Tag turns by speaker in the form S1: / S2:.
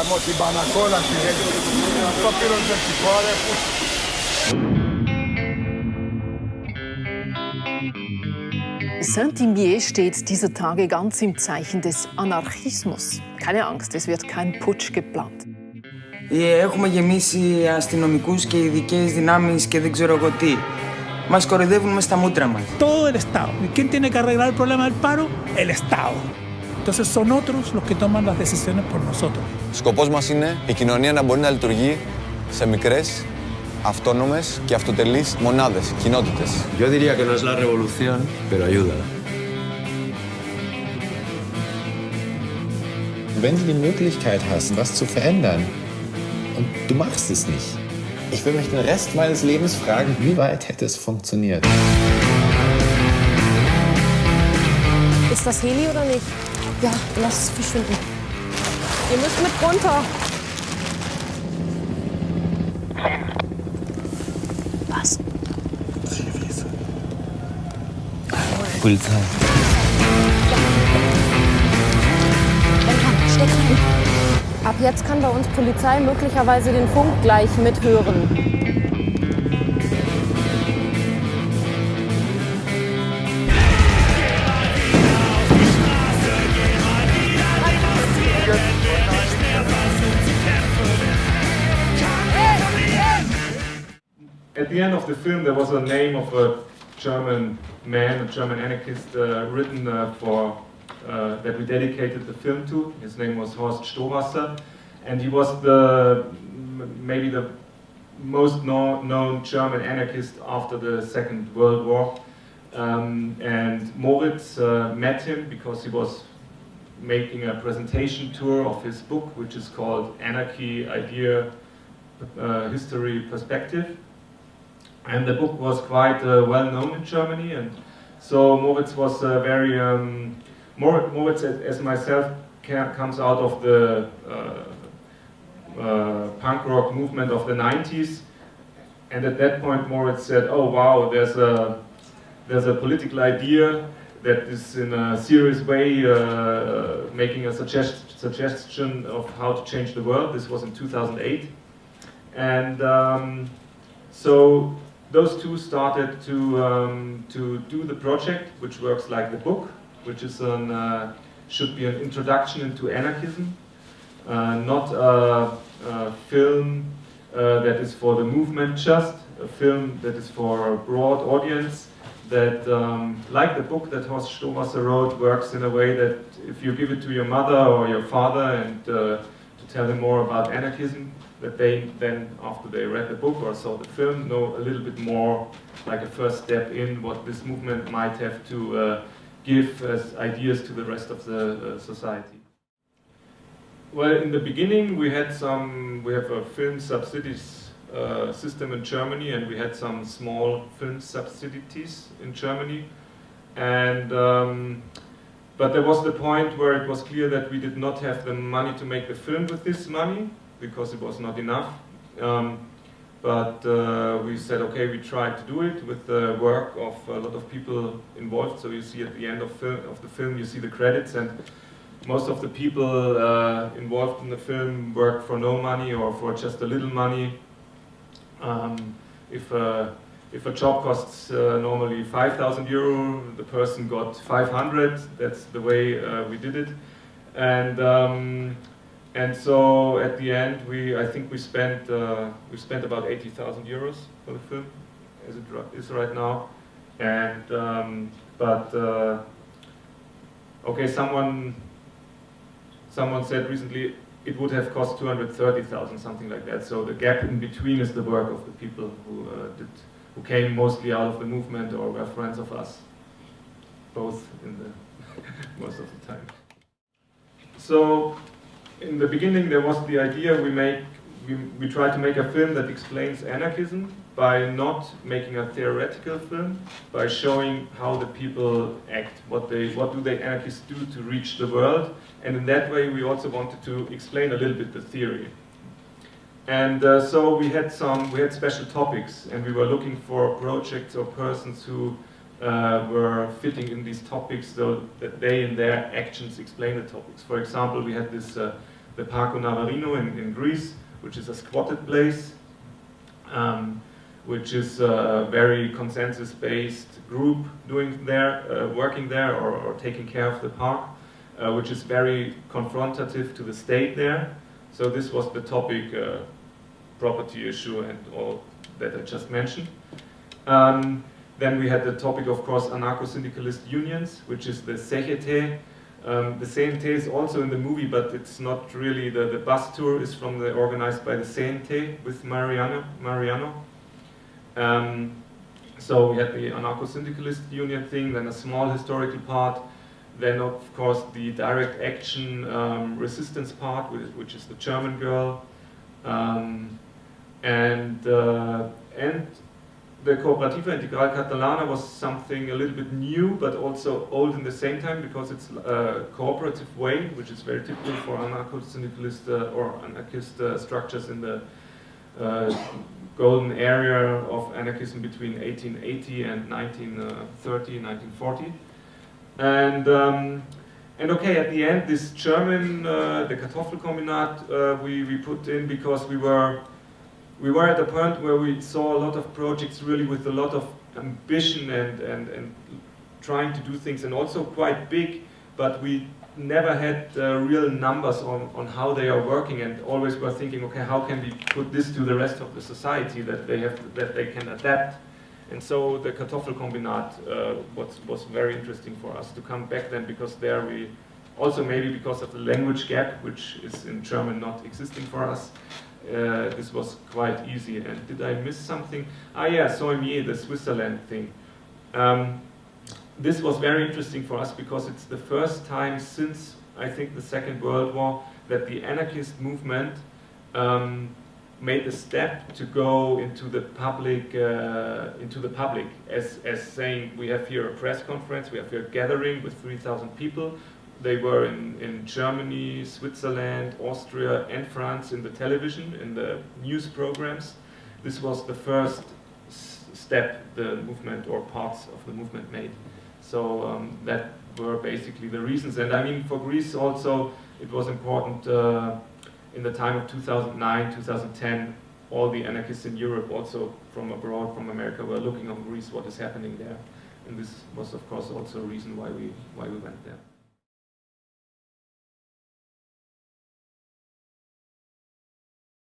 S1: Abbiamo Tibanacola, si vede un po' più non ci vuole.
S2: Saint-Imier steht dieser Tage ganz im Zeichen des Anarchismus. Keine Angst, es wird kein Putsch geplant.
S3: Έχουμε γεμίσει αστυνομικούς και ειδικές δυνάμεις και δεν ξέρω εγώ τι. Μας κοροϊδεύουν μες στα μούτρα μας.
S4: Todo el Estado. ¿Y quién tiene que arreglar el problema del paro? El Estado. Entonces son otros los que toman las decisiones por nosotros.
S5: Σκοπός μας είναι η κοινωνία να μπορεί να λειτουργεί σε μικρές, autónomas και αυτοτελείς μονάδες, κοινότητες.
S6: Yo diría que no es la revolución, pero ayuda.
S7: Wenn du die Möglichkeit hast, was zu verändern, und du machst es nicht, ich will mich den Rest meines Lebens fragen, wie weit hätte es funktioniert?
S8: Ist das Heli oder nicht? Ja, lass es verschwinden. Ihr müsst mit runter. Was?
S7: Polizei.
S8: Steck rein. Ab jetzt kann bei uns Polizei möglicherweise den Funk gleich mithören.
S9: At the end of the film, there was a name of a German man, a German anarchist, written that we dedicated the film to. His name was Horst Stohwasser, and he was maybe the most known German anarchist after the Second World War. And Moritz met him because he was making a presentation tour of his book, which is called Anarchy, Idea, History, Perspective. And the book was quite well known in Germany, and so Moritz was very Moritz, as myself, comes out of the punk rock movement of the 90s, and at that point Moritz said, "Oh wow, there's a political idea that is in a serious way making a suggestion of how to change the world." This was in 2008, and so those two started to do the project, which works like the book, which is should be an introduction into anarchism, not a film that is for the movement just, a film that is for a broad audience that, like the book that Horst Stohwasser wrote, works in a way that if you give it to your mother or your father and to tell them more about anarchism, that they then, after they read the book or saw the film, know a little bit more, like a first step in what this movement might have to give as ideas to the rest of the society. Well, in the beginning we have a film subsidies system in Germany, and we had some small film subsidies in Germany, and but there was the point where it was clear that we did not have the money to make the film with this money, because it was not enough. But we said, okay, we tried to do it with the work of a lot of people involved. So you see at the end of the film, you see the credits, and most of the people involved in the film worked for no money or for just a little money. If a job costs normally 5,000 euro, the person got 500. That's the way we did it, and so at the end, I think we spent about 80,000 euros for the film, as it is right now. And okay, someone said recently it would have cost 230,000, something like that. So the gap in between is the work of the people who came mostly out of the movement or were friends of us, both in the most of the time. So. In the beginning, there was the idea we tried to make a film that explains anarchism by not making a theoretical film, by showing how the people act, what do the anarchists do to reach the world, and in that way we also wanted to explain a little bit the theory. And so we had special topics, and we were looking for projects or persons who were fitting in these topics so that they in their actions explain the topics. For example, we had the Parco Navarino in Greece, which is a squatted place, which is a very consensus-based group working there or taking care of the park, which is very confrontative to the state there. So this was the topic, property issue and all that I just mentioned. Then we had the topic, of course, anarcho-syndicalist unions, which is the CGT. The CNT is also in the movie, but it's not really, the bus tour is organized by the CNT with Mariano. So we had the anarcho-syndicalist union thing, then a small historical part, then of course the direct action resistance part, which is the German girl, and the Cooperativa Integral Catalana was something a little bit new, but also old in the same time, because it's a cooperative way, which is very typical for anarcho-syndicalist or anarchist structures in the golden area of anarchism between 1880 and 1930, 1940. And okay, at the end, this German, the Kartoffelkombinat, we put in because we were at a point where we saw a lot of projects really with a lot of ambition and trying to do things, and also quite big, but we never had real numbers on how they are working, and always were thinking, okay, how can we put this to the rest of the society that they can adapt? And so the Kartoffelkombinat was very interesting for us to come back then, because there we also, maybe because of the language gap, which is in German not existing for us, this was quite easy. And did I miss something? Ah yeah, Soimier, the Switzerland thing. This was very interesting for us because it's the first time since, I think, the Second World War that the anarchist movement made the step to go into the public, as saying, we have here a press conference, we have here a gathering with 3,000 people. They were in Germany, Switzerland, Austria, and France in the television, in the news programs. This was the first step the movement or parts of the movement made. So that were basically the reasons. And I mean, for Greece also, it was important in the time of 2009, 2010, all the anarchists in Europe, also from abroad, from America, were looking on Greece, what is happening there. And this was, of course, also a reason why we went there.